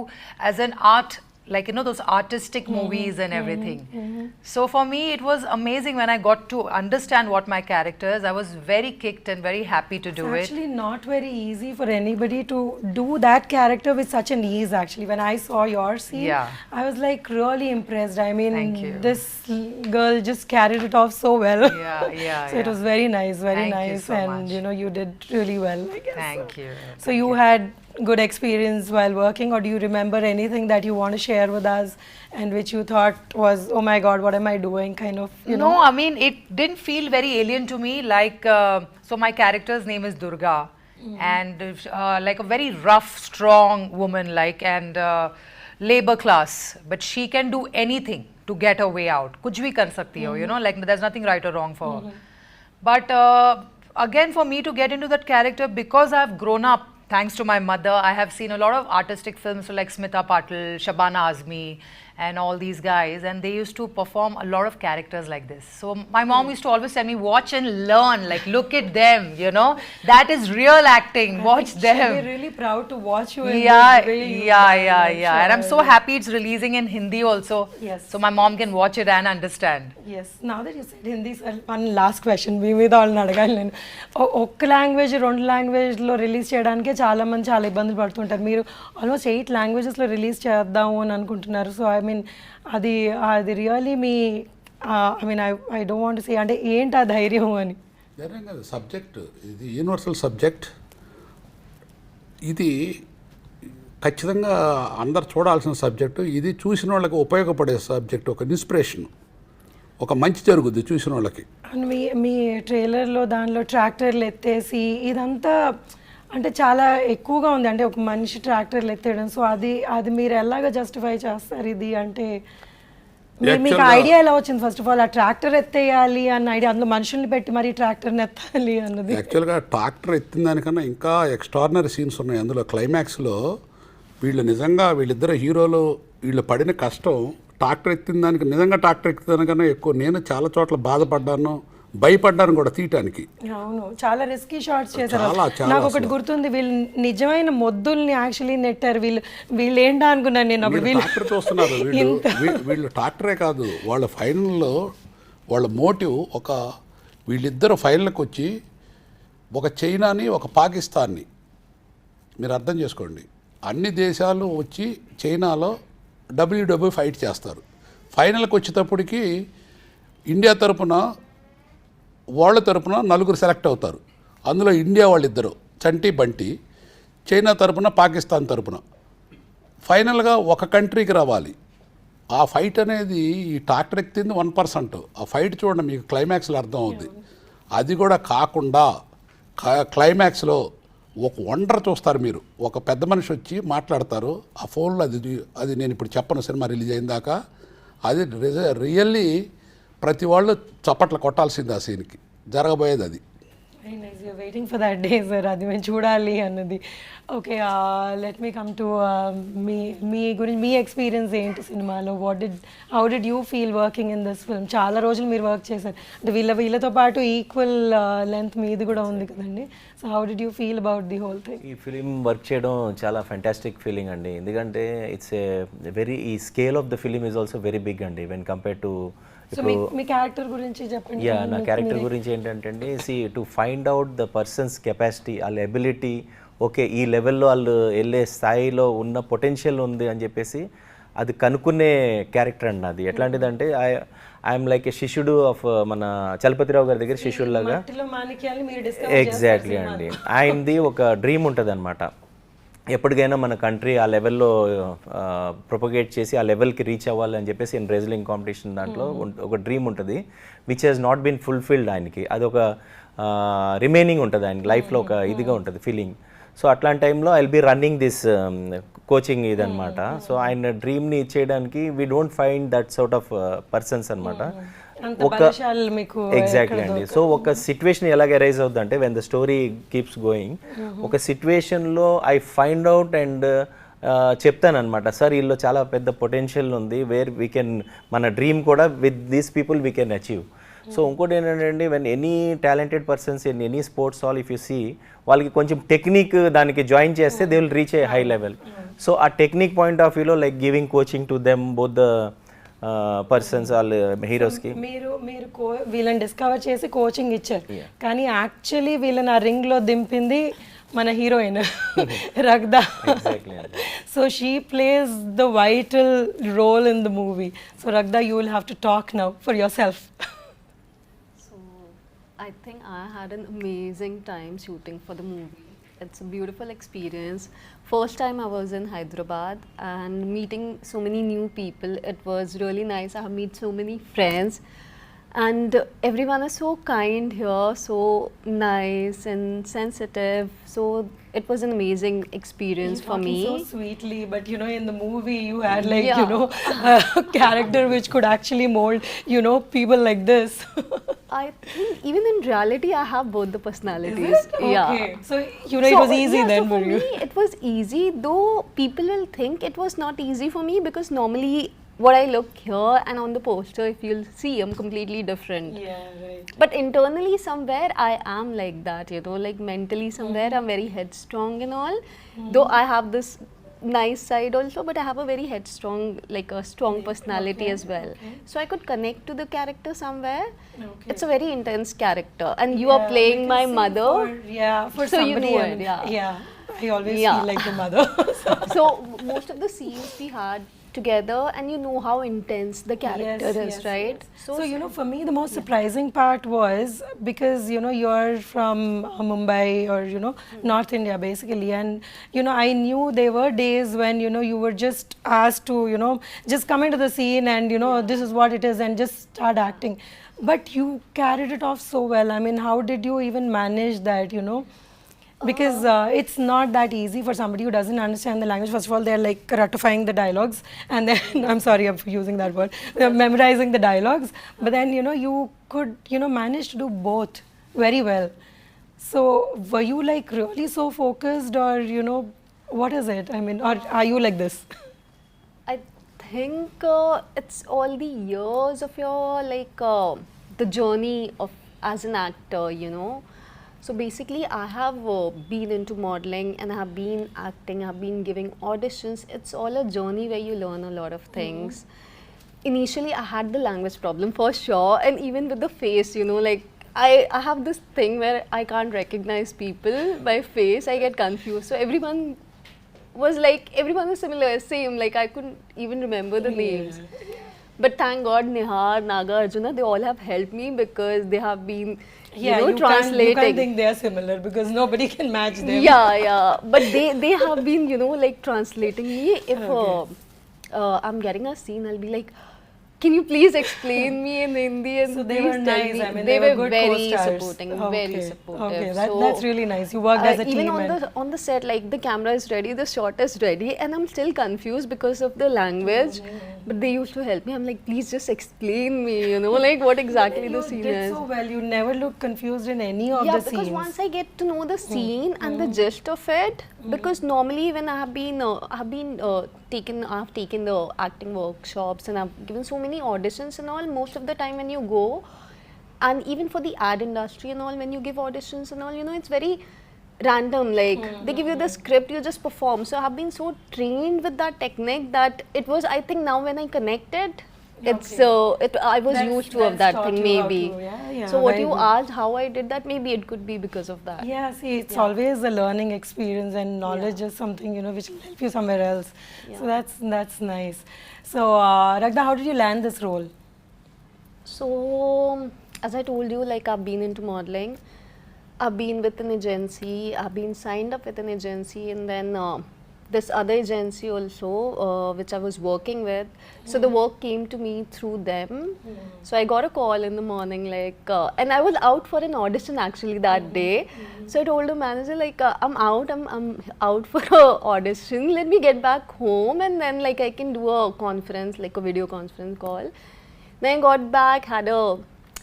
as an art, like, you know, those artistic movies and everything. So for me, it was amazing when I got to understand what my character is. I was very kicked and very happy to do It's it. actually not very easy for anybody to do that character with such an ease. Actually, when I saw your scene, Yeah. I was like really impressed. I mean, Thank you. this girl just carried it off so well. Yeah, So it was very nice, very Thank you nice, so and much. you know, you did really well, I guess. Thank you. So you had good experience while working, or do you remember anything that you want to share with us and which you thought was, oh my god, what am I doing, kind of, you know? No, I mean, it didn't feel very alien to me. Like, so my character's name is Durga, and like a very rough, strong woman, like, and labor class, but she can do anything to get her way out. Kuch bhi kar sakti ho, you know, like there's nothing right or wrong for her. But again, for me to get into that character, because I've grown up, thanks to my mother, I have seen a lot of artistic films like Smita Patil, Shabana Azmi, and all these guys, and they used to perform a lot of characters like this. So my mom used to always tell me, watch and learn, like look at them, you know, that is real acting, watch them. We're really proud to watch you in Yeah, this way you've done, I'm and I'm so sure. happy it's releasing in Hindi also. Yes. So my mom can watch it and understand. Yes, now that you said Hindi, sir, one last question మీ మీద వాళ్ళని అడగాలి నేను. ఒక్క language 2 లాంగ్వేజ్లో release చేయడానికే చాలా మంది చాలా ఇబ్బందులు పడుతుంటారు. మీరు ఆల్మోస్ట్ 8 లాంగ్వేజెస్లో రిలీజ్ చేద్దాము అని అనుకుంటున్నారు. సో ఐ మీన్ అది really me I mean I don't want to say, అంటే ఏంటి ఆ ధైర్యం అని? ధైర్యం కాదు, సబ్జెక్ట్ ఇది యూనివర్సల్ సబ్జెక్ట్. ఇది ఖచ్చితంగా అందరు చూడాల్సిన సబ్జెక్టు. ఇది చూసిన వాళ్ళకి ఉపయోగపడే సబ్జెక్ట్, ఒక ఇన్స్పిరేషన్, ఒక మంచి జరుగుద్ది చూసిన వాళ్ళకి. అండ్ మీ ట్రైలర్లో దానిలో ట్రాక్టర్లు ఎత్తేసి ఇదంతా అంటే చాలా ఎక్కువగా ఉంది, అంటే ఒక మనిషి ట్రాక్టర్లు ఎత్తేయడం. సో అది మీరు ఎలాగ జస్టిఫై చేస్తారు ఇది? అంటే మీకు ఐడియా ఎలా వచ్చింది ఫస్ట్ ఆఫ్ ఆల్ ఆ ట్రాక్టర్ ఎత్తేయాలి అన్న ఐడియా, అందులో మనుషుల్ని పెట్టి మరి ట్రాక్టర్ని ఎత్తాలి అన్నది? యాక్చువల్గా ట్రాక్టర్ ఎత్తిన దానికన్నా ఇంకా ఎక్స్ట్రాడినరీ సీన్స్ ఉన్నాయి అందులో. క్లైమాక్స్లో వీళ్ళు నిజంగా వీళ్ళిద్దరు హీరోలు వీళ్ళు పడిన కష్టం ట్రాక్టర్ ఎత్తిన దానికి, నిజంగా ట్రాక్టర్ ఎక్కిన దానికన్నా ఎక్కువ నేను చాలా చోట్ల బాధపడ్డాను, భయపడ్డాను కూడా తీయటానికి. అవును, చాలా రిస్కీ షాట్స్ చేశారు. చాలా నాకు ఒకటి గుర్తుంది, వీళ్ళు నిజమైన మొద్దుల్ని యాక్చువల్లీ నెట్టారు. వీళ్ళు ఏంటా అనుకున్నాను నేను అప్పుడు. ట్రాక్టర్ చూస్తున్నారు వీళ్ళు ట్రాక్టరే కాదు, వాళ్ళ ఫైనల్లో వాళ్ళ మోటివ్ వీళ్ళిద్దరు ఫైనల్కి వచ్చి ఒక చైనాని ఒక పాకిస్తాన్ని, మీరు అర్థం చేసుకోండి, అన్ని దేశాలు వచ్చి చైనాలో డబ్ల్యూడబ్ల్యూ ఫైట్ చేస్తారు. ఫైనల్కి వచ్చేటప్పటికి ఇండియా తరపున వాళ్ళ తరపున 4 సెలెక్ట్ అవుతారు. అందులో ఇండియా వాళ్ళిద్దరు చంటి బంటి, చైనా తరపున పాకిస్తాన్ తరపున. ఫైనల్గా ఒక కంట్రీకి రావాలి. ఆ ఫైట్ అనేది ఈ ట్రాక్టర్ ఎక్కింది 1%. ఆ ఫైట్ చూడండి మీకు క్లైమాక్స్లో అర్థం అవుద్ది. అది కూడా కాకుండా క్లైమాక్స్లో ఒక వండర్ చూస్తారు మీరు. ఒక పెద్ద మనిషి వచ్చి మాట్లాడతారు ఆ ఫోన్లో, అది నేను ఇప్పుడు చెప్పను, సినిమా రిలీజ్ అయిన దాకా. అది రియల్లీ ప్రతి వాళ్ళు చప్పట్లు కొట్టాల్సింది ఆ సీన్కి, జరగబోయేది అది. Waiting for that day sir, అది మేము చూడాలి అన్నది. Okay, let me come to మీ గురించి, మీ ఎక్స్పీరియన్స్ ఏంటి సినిమాలో? How did you feel working in this film? చాలా రోజులు మీరు వర్క్ చేశారు అంటే వీళ్ళతో పాటు ఈక్వల్ లెంత్ మీది కూడా ఉంది కదండి. So how did you feel about the whole thing? ఈ ఫిలిం వర్క్ చేయడం చాలా ఫెంటాస్టిక్ ఫీలింగ్ అండి. ఎందుకంటే ఇట్స్ ఈ scale of the film is also very big అండి వెన్ కంపేర్ టు. సో మీ క్యారెక్టర్ గురించి చెప్పండి. యా, నా క్యారెక్టర్ గురించి ఏంటంటే అండి, to find out the person's capacity, వాళ్ళ ఎబిలిటీ, ఓకే ఈ లెవెల్లో వాళ్ళు వెళ్ళే స్థాయిలో ఉన్న పొటెన్షియల్ ఉంది అని చెప్పేసి అది కనుక్కునే క్యారెక్టర్ అండి అది. ఎట్లాంటిదంటే ఐఎమ్ లైక్ ఏ శిష్యుడు ఆఫ్ మన చలపతిరావు గారి దగ్గర శిష్యుడిలాగా. ఎగ్జాక్ట్లీ అండి. ఆయనది ఒక డ్రీమ్ ఉంటుంది అనమాట, ఎప్పటికైనా మన కంట్రీ ఆ లెవెల్లో ప్రొపగేట్ చేసి ఆ లెవెల్కి రీచ్ అవ్వాలి అని చెప్పేసి రెజ్లింగ్ కాంపిటీషన్ దాంట్లో ఒక డ్రీమ్ ఉంటుంది, which has not been fulfilled ఆయనకి. అది ఒక రిమైనింగ్ ఉంటుంది ఆయన లైఫ్లో, ఒక ఇదిగా ఉంటుంది ఫీలింగ్. సో అట్లాంటి టైంలో I will be running this coaching ఇదనమాట. సో ఆయన డ్రీమ్ని ఇచ్చేయడానికి we don't find that sort of persons అనమాట. ఎగ్జాక్ట్లీ అండి. సో ఒక సిచ్యువేషన్ ఎలాగ అరైజ్ అవుతుంది అంటే when the story keeps going, ఒక సిచ్యువేషన్లో ఐ ఫైండ్ అవుట్ అండ్ చెప్తాను అనమాట, సార్ వీళ్ళు చాలా పెద్ద పొటెన్షియల్ ఉంది, వేర్ వీ కెన్ మన డ్రీమ్ కూడా with these people we can achieve. So ఇంకోటి ఏంటంటే when any talented persons in any sports all if you see, వాళ్ళకి కొంచెం టెక్నిక్ దానికి జాయిన్ చేస్తే they will reach a high level. So ఆ technique point of వ్యూలో like giving coaching to them both the persons వాళ్ళ హీరోస్కి. మీరు వీళ్ళని డిస్కవర్ చేసి కోచింగ్ ఇచ్చారు, కానీ యాక్చువల్లీ వీళ్ళని ఆ రింగ్లో దింపింది మన heroine Ragda. So she plays the vital role in the movie. So Ragda, you will have to talk now for yourself. I think I had an amazing time shooting for the movie. It's a beautiful experience. First time I was in Hyderabad and meeting so many new people. It was really nice. I have met so many friends and everyone is so kind here, so nice and sensitive. So it was an amazing experience for me. So sweetly, but you know, in the movie you had like, you know, a character which could actually mold, you know, people like this. I think even in reality I have both the personalities. Is it? Yeah. Okay. So you know, it was easy then so for you. Me, it was easy, though people will think it was not easy for me because normally what I look here and on the poster, if you'll see, I'm completely different. Yeah, right. But internally somewhere I am like that, you know, like mentally somewhere I'm very headstrong and all. Though I have this nice side also, but I have a very headstrong, like a strong personality as well. So I could connect to the character somewhere. It's a very intense character and you are playing my mother. For so somebody you know else. it, Yeah. I always feel like the mother. So most of the scenes we had together and you know how intense the character is, right? So you know, for me the most surprising part was because you know you're from Mumbai or you know North India basically, and you know I knew there were days when you know you were just asked to you know just come into the scene and you know this is what it is and just start acting, but you carried it off so well. I mean, how did you even manage that, you know? Because it's not that easy for somebody who doesn't understand the language. First of all, they're like ratifying the dialogues, and then I'm sorry I'm using that word. They're memorizing the dialogues, but then you could manage to do both very well. So were you like really so focused, or what is it? I mean, or are you like this? I think it's all the years of your the journey of as an actor, So basically, I have been into modeling and I have been acting, I have been giving auditions. It's all a journey where you learn a lot of things. Initially, I had the language problem for sure, and even with the face, I have this thing where I can't recognize people by face. I get confused. So everyone was similar, same. Like I couldn't even remember the names. But thank God, Nihar, Naga, Arjuna, they all have helped me because they have been, translating. You can't think they are similar because nobody can match them. Yeah. But they have been, translating me. If I'm getting a scene, I'll be like, can you please explain me in Hindi? And So they please were tell nice. me. I mean, they were good very co-stars. supporting, very supportive. Okay, So, that's really nice. You worked as a even team. on the set, like the camera is ready, the shot is ready, and I'm still confused because of the language. But they used to help me. I'm like, please just explain me, like what exactly the scene You did is. so well. You never look confused in any of Yeah, the because scenes. once I get to know the scene and the gist of it, because normally when I have taken the acting workshops and I've given so many auditions and all, most of the time when you go, and even for the ad industry and all, when you give auditions and all, it's very random. Like they give you the script, you just perform. So I have been so trained with that technique that it was, I think now when I connected, I was used to of that taught thing you how maybe. to, yeah, So what very you good. asked, how I did that, maybe it could be because of that. Yeah, see, it's always a learning experience, and knowledge is something which will help you somewhere else. So that's nice. So Ragda, how did you land this role? So, as I told you, like I've been into modeling, I've been with an agency, I've been signed up with an agency, and then this other agency also, which I was working with. So the work came to me through them. So I got a call in the morning, and I was out for an audition actually that day. So I told the manager, I'm out for an audition. Let me get back home, and then I can do a conference, like a video conference call. Then I got back, had a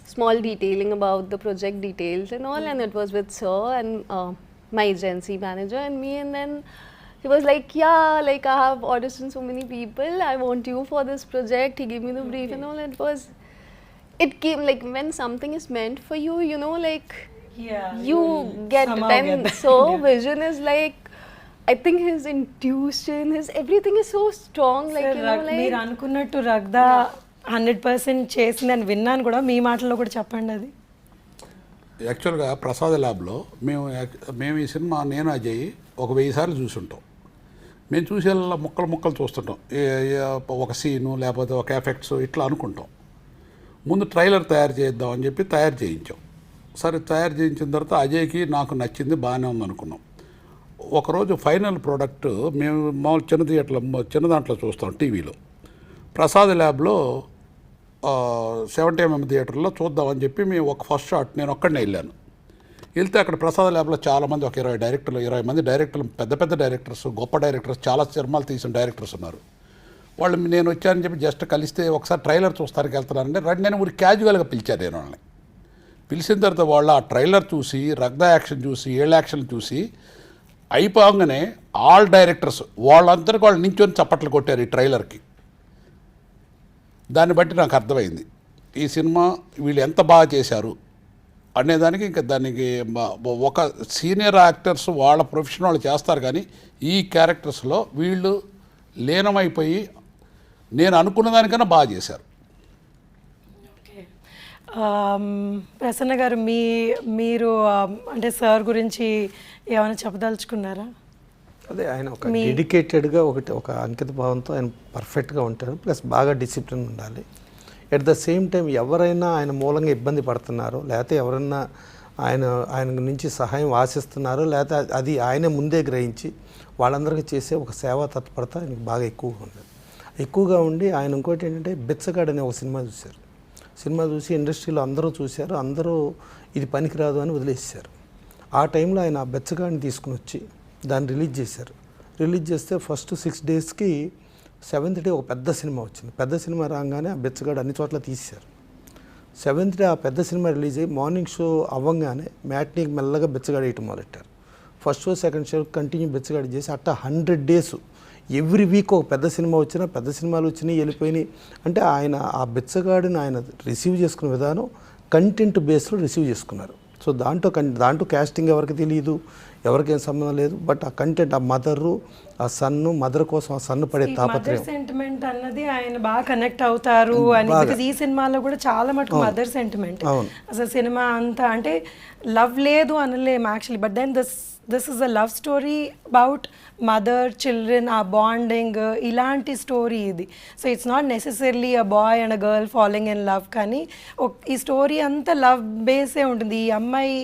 small detailing about the project details and all, and it was with Sir and my agency manager and me, and then he was like, I have auditioned so many people, I want you for this project. He gave me the brief and all. It came like when something is meant for you, you get it. somehow And get that. so vision is I think his intuition, his everything is so strong. మీరు అనుకున్నట్టు రగ్దా 100% చేసిందని విన్నాను కూడా. మీ మాటల్లో కూడా చెప్పండి అది. యాక్చువల్గా ప్రసాద్ ల్యాబ్లో మేము ఈ సినిమా నేను అజయ్ ఒక 1000 సార్లు చూసుంటాం. మేము చూసేలా ముక్కలు చూస్తుంటాం. ఒక సీను లేకపోతే ఒక ఎఫెక్ట్స్ ఇట్లా అనుకుంటాం. ముందు ట్రైలర్ తయారు చేద్దాం అని చెప్పి తయారు చేయించాం. సరే తయారు చేయించిన తర్వాత అజయ్కి నాకు నచ్చింది, బాగానే ఉంది అనుకున్నాం. ఒకరోజు ఫైనల్ ప్రోడక్ట్ మేము మామూలు చిన్న దాంట్లో చూస్తాం టీవీలో. ప్రసాద్ ల్యాబ్లో 70mm థియేటర్లో చూద్దామని చెప్పి మేము ఒక ఫస్ట్ షాట్ నేను ఒక్కడనే వెళ్ళాను. వెళ్తే అక్కడ ప్రసాద్ ల్యాబ్లో చాలామంది, ఒక 20 మంది డైరెక్టర్లు, పెద్ద డైరెక్టర్స్, గొప్ప డైరెక్టర్స్, చాలా సినిమాలు తీసిన డైరెక్టర్స్ ఉన్నారు. వాళ్ళు నేను వచ్చానని చెప్పి జస్ట్ కలిస్తే ఒకసారి ట్రైలర్ చూస్తానికి వెళ్తున్నానంటే రండి నేను ఊరికి క్యాజువల్గా పిలిచాను. నేను వాళ్ళని పిలిచిన తర్వాత వాళ్ళు ఆ ట్రైలర్ చూసి, రగ్దా యాక్షన్ చూసి, ఏళ్ళ యాక్షన్ చూసి అయిపోగానే ఆల్ డైరెక్టర్స్ వాళ్ళందరికీ వాళ్ళు నించొని చప్పట్లు కొట్టారు ఈ ట్రైలర్కి. దాన్ని బట్టి నాకు అర్థమైంది ఈ సినిమా వీళ్ళు ఎంత బాగా చేశారు అనేదానికి. ఇంకా దానికి ఒక సీనియర్ యాక్టర్స్ వాళ్ళ ప్రొఫెషన్ వాళ్ళు చేస్తారు, కానీ ఈ క్యారెక్టర్స్లో వీళ్ళు లీనమైపోయి నేను అనుకున్న దానికన్నా బాగా చేశారు. ప్రసన్న గారు, మీరు అంటే సార్ గురించి ఏమైనా చెప్పదలుచుకున్నారా? అదే ఆయన ఒక డెడికేటెడ్గా ఒక అంకిత భావంతో ఆయన పర్ఫెక్ట్గా ఉంటారు. ప్లస్ బాగా డిసిప్లిన్ ఉండాలి. ఎట్ ద సేమ్ టైం ఎవరైనా ఆయన మూలంగా ఇబ్బంది పడుతున్నారో, లేకపోతే ఎవరైనా ఆయన నుంచి సహాయం ఆశిస్తున్నారో, లేకపోతే అది ఆయన ముందే గ్రహించి వాళ్ళందరికీ చేసే ఒక సేవా తత్పరత ఆయనకు బాగా ఎక్కువగా ఉండి ఆయన ఇంకోటి ఏంటంటే బిచ్చగాడు అనే ఒక సినిమా చూశారు. సినిమా చూసి ఇండస్ట్రీలో అందరూ చూశారు, అందరూ ఇది పనికిరాదు అని వదిలేసారు. ఆ టైంలో ఆయన ఆ బెచ్చగాడిని తీసుకుని వచ్చి దాన్ని రిలీజ్ చేశారు. రిలీజ్ చేస్తే ఫస్ట్ 6 డేస్కి 7th డే ఒక పెద్ద సినిమా వచ్చింది. పెద్ద సినిమా రాగానే ఆ బెచ్చగాడు అన్ని చోట్ల తీశారు. 7th డే ఆ పెద్ద సినిమా రిలీజ్ అయ్యి మార్నింగ్ షో అవ్వగానే మ్యాట్నీకి మెల్లగా బెచ్చగాడు వేయటం మొదలెట్టారు. First show second show continue బెచ్చగాడు చేసి అట్టా 100 డేస్ ఎవ్రీ వీక్ ఒక పెద్ద సినిమా వచ్చినా, పెద్ద సినిమాలు వచ్చినాయి వెళ్ళిపోయినాయి. అంటే ఆయన ఆ బెచ్చగాడిని ఆయన రిసీవ్ చేసుకునే విధానం కంటెంట్ బేస్లో రిసీవ్ చేసుకున్నారు. సో దాంట్లో క్యాస్టింగ్ ఎవరికి తెలియదు, ఎవరికేం సంబంధం లేదు. బట్ ఆ కంటెంట్, ఆ మదరు, ఆ సన్ను, మదర్ కోసం ఆ సన్ను పడే తాపత్రయం, సెంటిమెంట్ అన్నది ఆయన బాగా కనెక్ట్ అవుతారు అని. బికాజ్ ఈ సినిమాలో కూడా చాలా మటుకు మదర్ సెంటిమెంట్. అసలు సినిమా అంతా అంటే లవ్ లేదు అనలేము actually, but then this is a love story about mother children, ఆ బాండింగ్, ఇలాంటి స్టోరీ ఇది. So it's not necessarily a boy and a girl following in love, కానీ ఈ స్టోరీ అంతా లవ్ బేసే ఉంటుంది. ఈ అమ్మాయి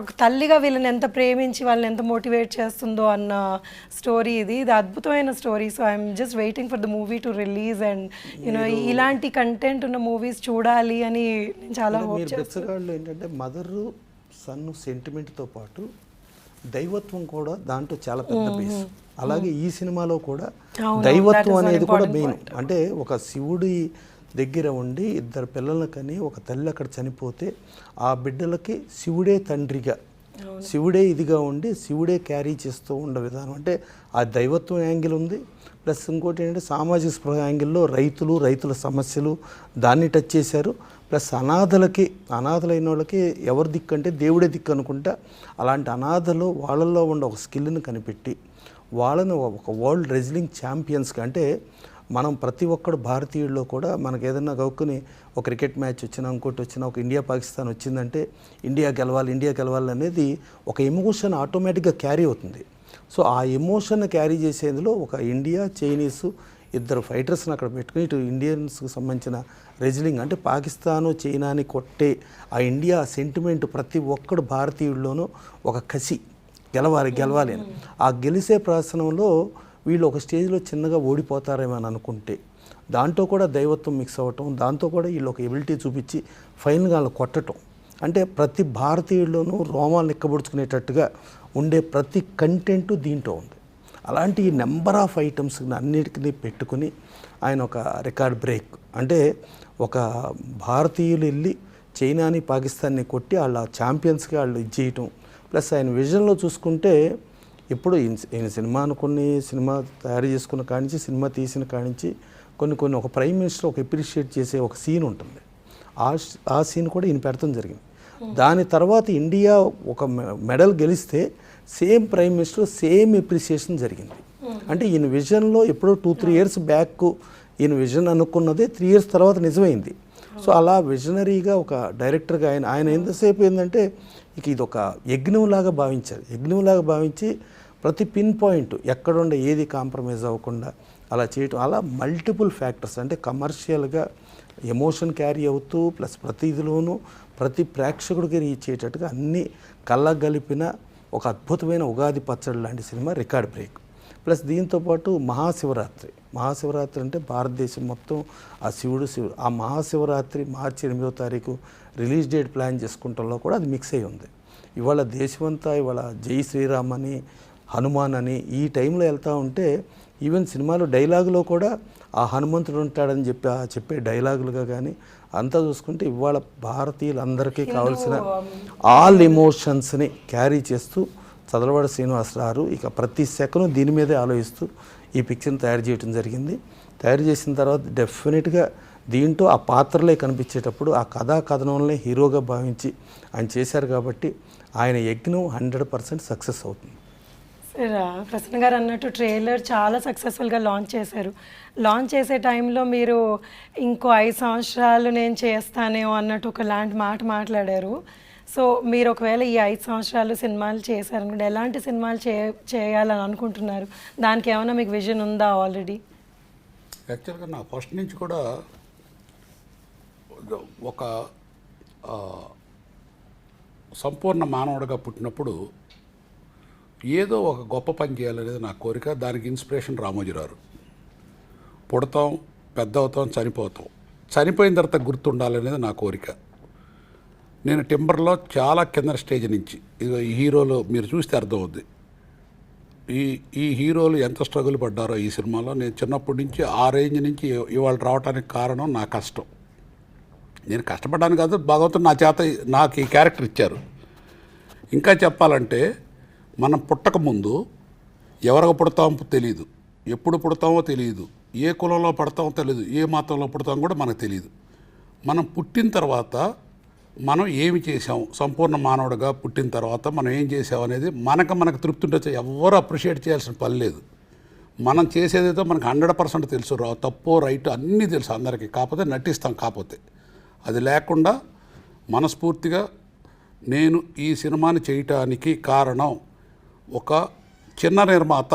ఒక తల్లిగా వీళ్ళని ఎంత ప్రేమించి వాళ్ళని ఎంత మోటివేట్ చేస్తుందో అన్న స్టోరీ ఇది. ఇది అద్భుతమైన story. So I'm just waiting for the movie to release and you know ఇలాంటి కంటెంట్ ఉన్న మూవీస్ చూడాలి అని నేను చాలా హోప్ చేస్తాను. ఏంటంటే మదరు సన్ను సెంటిమెంట్తో పాటు దైవత్వం కూడా దాంట్లో చాలా పెద్ద బేస్. అలాగే ఈ సినిమాలో కూడా దైవత్వం అనేది కూడా మెయిన్. అంటే ఒక శివుడి దగ్గర ఉండి 2 పిల్లలను కని ఒక తల్లి అక్కడ చనిపోతే ఆ బిడ్డలకి శివుడే తండ్రిగా, శివుడే ఇదిగా ఉండి శివుడే క్యారీ చేస్తూ ఉండే విధానం. అంటే ఆ దైవత్వం యాంగిల్ ఉంది. ప్లస్ ఇంకోటి ఏంటంటే సామాజిక స్పృహ యాంగిల్లో రైతుల సమస్యలు దాన్ని టచ్ చేశారు. ప్లస్ అనాథలైన వాళ్ళకి ఎవరు దిక్కు అంటే దేవుడే దిక్కు అనుకుంటా. అలాంటి అనాథలు వాళ్ళల్లో ఉన్న ఒక స్కిల్ని కనిపెట్టి వాళ్ళని ఒక వరల్డ్ రెజ్లింగ్ ఛాంపియన్స్గా, అంటే మనం ప్రతి ఒక్కడు భారతీయుల్లో కూడా మనకు ఏదైనా గౌక్కుని ఒక క్రికెట్ మ్యాచ్ వచ్చినా, ఇంకోటి వచ్చినా, ఒక ఇండియా పాకిస్తాన్ వచ్చిందంటే ఇండియా గెలవాలి అనేది ఒక ఎమోషన్ ఆటోమేటిక్గా క్యారీ అవుతుంది. సో ఆ ఎమోషన్ క్యారీ చేసేందులో ఒక ఇండియా, చైనీసు 2 ఫైటర్స్ని అక్కడ పెట్టుకుని ఇటు ఇండియన్స్కి సంబంధించిన రెజ్లింగ్, అంటే పాకిస్తాను చైనాని కొట్టే ఆ ఇండియా సెంటిమెంట్ ప్రతి ఒక్కడు భారతీయుల్లోనూ ఒక కసి, గెలవాలి అని. ఆ గెలిసే ప్రదర్శనంలో వీళ్ళు ఒక స్టేజ్లో చిన్నగా ఓడిపోతారేమో అని అనుకుంటే దాంట్లో కూడా దైవత్వం మిక్స్ అవ్వటం, దాంతో కూడా వీళ్ళు ఒక ఎబిలిటీ చూపించి ఫైనల్గా వాళ్ళు కొట్టడం. అంటే ప్రతి భారతీయుల్లోనూ రోమాలు ఎక్కబడుచుకునేటట్టుగా ఉండే ప్రతి కంటెంట్ దీంట్లో ఉంది. అలాంటి నెంబర్ ఆఫ్ ఐటమ్స్ అన్నిటికీ పెట్టుకుని ఆయన ఒక రికార్డ్ బ్రేక్, అంటే ఒక భారతీయులు వెళ్ళి చైనాని పాకిస్తాన్ని కొట్టి వాళ్ళ ఛాంపియన్స్గా వాళ్ళు ఇది చేయటం. ప్లస్ ఆయన విజన్లో చూసుకుంటే ఇప్పుడు ఈయన సినిమా తయారు చేసుకున్న కానించి, సినిమా తీసిన కానించి కొన్ని ఒక ప్రైమ్ మినిస్టర్ ఒక అప్రిషియేట్ చేసే ఒక సీన్ ఉంటుంది. ఆ సీన్ కూడా ఈయన పెడతాం జరిగింది. దాని తర్వాత ఇండియా ఒక మెడల్ గెలిస్తే same prime minister same appreciation జరిగింది. అంటే ఈయన విజన్లో ఎప్పుడో 2-3 years బ్యాక్ ఈయన విజన్ అనుకున్నదే 3 years తర్వాత నిజమైంది. సో అలా విజనరీగా ఒక డైరెక్టర్గా ఆయన ఎంతసేపు ఏంటంటే ఇది ఒక యజ్ఞంలాగా భావించారు. యజ్ఞంలాగా భావించి ప్రతి పిన్ పాయింట్ ఎక్కడుండే ఏది కాంప్రమైజ్ అవ్వకుండా అలా చేయటం. అలా మల్టిపుల్ ఫ్యాక్టర్స్, అంటే కమర్షియల్గా ఎమోషన్ క్యారీ అవుతూ ప్లస్ ప్రతి ఇదిలోనూ ప్రతి ప్రేక్షకుడికి రీచ్ అయ్యేటట్టుగా అన్నీ కళ్ళగలిపిన ఒక అద్భుతమైన ఉగాది పచ్చడి లాంటి సినిమా రికార్డ్ బ్రేక్. ప్లస్ దీంతోపాటు మహాశివరాత్రి అంటే భారతదేశం మొత్తం ఆ శివుడు ఆ మహాశివరాత్రి మార్చి 8వ తారీఖు రిలీజ్ డేట్ ప్లాన్ చేసుకుంటంలో కూడా అది మిక్స్ అయి ఉంది. ఇవాళ దేశమంతా ఇవాళ జై శ్రీరామ్ అని, హనుమాన్ అని ఈ టైంలో వెళ్తూ ఉంటే ఈవెన్ సినిమాలో డైలాగులో కూడా ఆ హనుమంతుడు ఉంటాడని చెప్పే డైలాగులుగా కానీ అంతా చూసుకుంటే ఇవాళ భారతీయులందరికీ కావాల్సిన ఆల్ ఎమోషన్స్ని క్యారీ చేస్తూ చదలవాడ శ్రీనివాసరావు ఇక ప్రతి సెకండ్ దీని మీదే ఆలోచిస్తూ ఈ పిక్చర్ని తయారు చేయడం జరిగింది. తయారు చేసిన తర్వాత డెఫినెట్గా దీంట్లో ఆ పాత్రలే కనిపించేటప్పుడు ఆ కథనంలో హీరోగా భావించి ఆయన చేశారు కాబట్టి ఆయన యజ్ఞం 100% సక్సెస్ అవుతుంది. సార్ ప్రసన్న గారు అన్నట్టు ట్రైలర్ చాలా సక్సెస్ఫుల్గా లాంచ్ చేశారు. లాంచ్ చేసే టైంలో మీరు ఇంకో 5 సంవత్సరాలు నేను చేస్తానేమో అన్నట్టు ఒకలాంటి మాట మాట్లాడారు. సో మీరు ఒకవేళ ఈ 5 సంవత్సరాలు సినిమాలు చేశారనుకుంటే ఎలాంటి సినిమాలు చేయాలని అనుకుంటున్నారు? దానికి ఏమైనా మీకు విజన్ ఉందా ఆల్రెడీ? యాక్చువల్గా నా ఫస్ట్ నుంచి కూడా ఒక సంపూర్ణ మానవుడిగా పుట్టినప్పుడు ఏదో ఒక గొప్ప పని చేయాలనేది నా కోరిక. దానికి ఇన్స్పిరేషన్ రామోజీరావు. పుడతాం, పెద్ద అవుతాం, చనిపోతాం, చనిపోయిన తర్వాత గుర్తుండాలనేది నా కోరిక. నేను టింబర్లో చాలా కింద స్టేజ్ నుంచి ఇదిగో ఈ హీరోలు మీరు చూస్తే అర్థమవుద్ది. ఈ హీరోలు ఎంత స్ట్రగుల్ పడ్డారో ఈ సినిమాలో. నేను చిన్నప్పటి నుంచి ఆ రేంజ్ నుంచి ఇవాళ రావడానికి కారణం నా కష్టం. నేను కష్టపడ్డాను కాదు, భగవంతుడు నా చేత నాకు ఈ క్యారెక్టర్ ఇచ్చారు. ఇంకా చెప్పాలంటే మనం పుట్టక ముందు ఎవరికి పుడతామో తెలియదు, ఎప్పుడు పుడతామో తెలియదు, ఏ కులంలో పడతామో తెలియదు, ఏ మతంలో పుడతామో కూడా మనకు తెలియదు. మనం పుట్టిన తర్వాత మనం ఏమి చేసాం, సంపూర్ణ మానవుడిగా పుట్టిన తర్వాత మనం ఏం చేసాం అనేది మనకు తృప్తి ఉండొచ్చు. ఎవరు అప్రిషియేట్ చేయాల్సిన పని లేదు. మనం చేసేదేదో మనకు 100% తెలుసు, తప్పో రైట్ అన్నీ తెలుసు అందరికీ. కాకపోతే నటిస్తాం. కాకపోతే అది లేకుండా మనస్ఫూర్తిగా నేను ఈ సినిమాని చేయటానికి కారణం ఒక చిన్న నిర్మాత.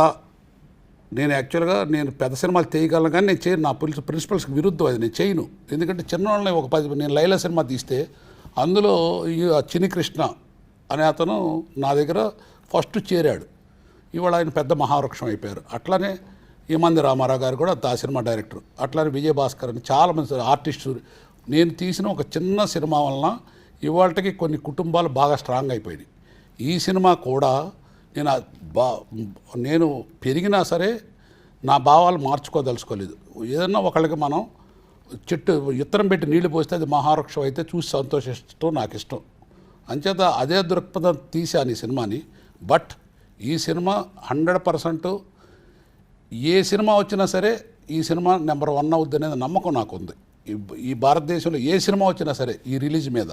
నేను యాక్చువల్గా నేను పెద్ద సినిమాలు చేయగలను కానీ నేను చేయను. నా ప్రిన్సిపల్స్కి విరుద్ధం అది, నేను చేయను. ఎందుకంటే చిన్న వాళ్ళని ఒక 10 నేను లైలా సినిమా తీస్తే అందులో ఈ చిన్ని కృష్ణ అనే అతను నా దగ్గర ఫస్ట్ చేరాడు. ఇవాళ ఆయన పెద్ద మహావృక్షం అయిపోయారు. అట్లానే ఈమంది రామారావు గారు కూడా ఆ సినిమా డైరెక్టర్. అట్లానే విజయభాస్కర్ అని చాలామంది ఆర్టిస్టు. నేను తీసిన ఒక చిన్న సినిమా వలన ఇవాళకి కొన్ని కుటుంబాలు బాగా స్ట్రాంగ్ అయిపోయినాయి. ఈ సినిమా కూడా నేను పెరిగినా సరే నా భావాలు మార్చుకోదలుచుకోలేదు. ఏదన్నా ఒకళ్ళకి మనం చెట్టు విత్తనం పెట్టి నీళ్లు పోస్తే అది మహావృక్షం అయితే చూసి సంతోషిస్తూ నాకు ఇష్టం. అంచేత అదే దృక్పథం తీశాను ఈ సినిమాని. బట్ ఈ సినిమా 100% ఏ సినిమా వచ్చినా సరే ఈ సినిమా నెంబర్ 1 అవుద్ది అనేది నమ్మకం నాకు ఉంది. ఈ భారతదేశంలో ఏ సినిమా వచ్చినా సరే ఈ రిలీజ్ మీద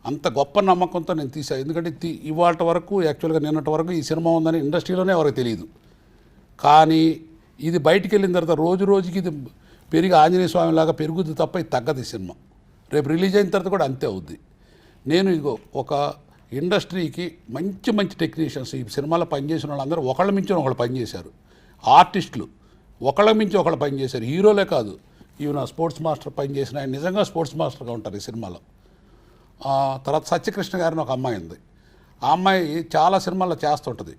అంత గొప్ప నమ్మకంతో నేను తీసాను. ఎందుకంటే ఇవాళ వరకు యాక్చువల్గా నిన్నటి వరకు ఈ సినిమా ఉందని ఇండస్ట్రీలోనే ఎవరికి తెలియదు. కానీ ఇది బయటికి వెళ్ళిన తర్వాత రోజు రోజుకి ఇది పెరిగి ఆంజనేయ స్వామిలాగా పెరుగుద్ది తప్ప ఇది తగ్గదు. ఈ సినిమా రేపు రిలీజ్ అయిన తర్వాత కూడా అంతే అవుద్ది. నేను ఇదిగో ఒక ఇండస్ట్రీకి మంచి టెక్నీషియన్స్ ఈ సినిమాలో పనిచేసిన వాళ్ళందరూ ఒకళ్ళ మించి ఒకళ్ళు పనిచేశారు. ఆర్టిస్టులు ఒకళ్ళ మించి ఒకళ్ళు పనిచేశారు. హీరోలే కాదు, ఈవెన్ స్పోర్ట్స్ మాస్టర్ పనిచేసిన ఆయన నిజంగా స్పోర్ట్స్ మాస్టర్గా ఉంటారు ఈ సినిమాలో. తర్వాత సత్యకృష్ణ గారిని ఒక అమ్మాయి ఉంది. ఆ అమ్మాయి చాలా సినిమాల్లో చేస్తుంటుంది.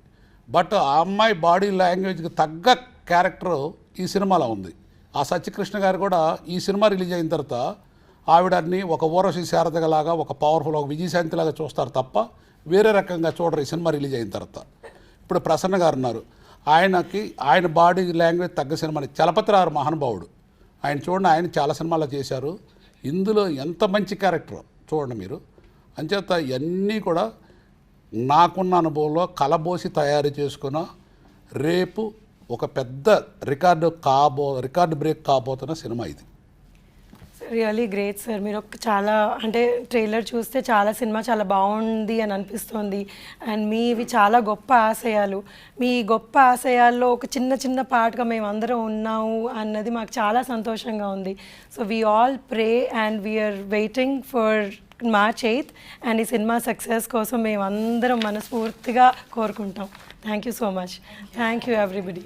బట్ ఆ అమ్మాయి బాడీ లాంగ్వేజ్కి తగ్గ క్యారెక్టర్ ఈ సినిమాలో ఉంది. ఆ సత్యకృష్ణ గారు కూడా ఈ సినిమా రిలీజ్ అయిన తర్వాత ఆవిడని ఒక ఊర్వశి శారదలాగా, ఒక పవర్ఫుల్, ఒక విజయశాంతిలాగా చూస్తారు తప్ప వేరే రకంగా చూడరు ఈ సినిమా రిలీజ్ అయిన తర్వాత. ఇప్పుడు ప్రసన్న గారు ఉన్నారు, ఆయన బాడీ లాంగ్వేజ్ తగ్గ సినిమాని చలపతిరావు మహానుభావుడు. ఆయన చూడండి, ఆయన చాలా సినిమాల్లో చేశారు. ఇందులో ఎంత మంచి క్యారెక్టర్ చూడండి మీరు. అంచేత ఇవన్నీ కూడా నాకున్న అనుభవంలో కలబోసి తయారు చేసుకున్న రేపు ఒక పెద్ద రికార్డు బ్రేక్ కాబోతున్న సినిమా ఇది. Really great sir. మీరు చాలా అంటే ట్రైలర్ చూస్తే సినిమా చాలా బాగుంది అని అనిపిస్తుంది. అండ్ మీవి చాలా గొప్ప ఆశయాలు. మీ గొప్ప ఆశయాల్లో ఒక చిన్న పార్ట్గా మేము అందరం ఉన్నాము అన్నది మాకు చాలా సంతోషంగా ఉంది. So we all pray and we are waiting for March 8th and ఈ సినిమా సక్సెస్ కోసం మేము అందరం మనస్ఫూర్తిగా కోరుకుంటాం. Thank you so much. Thank you everybody.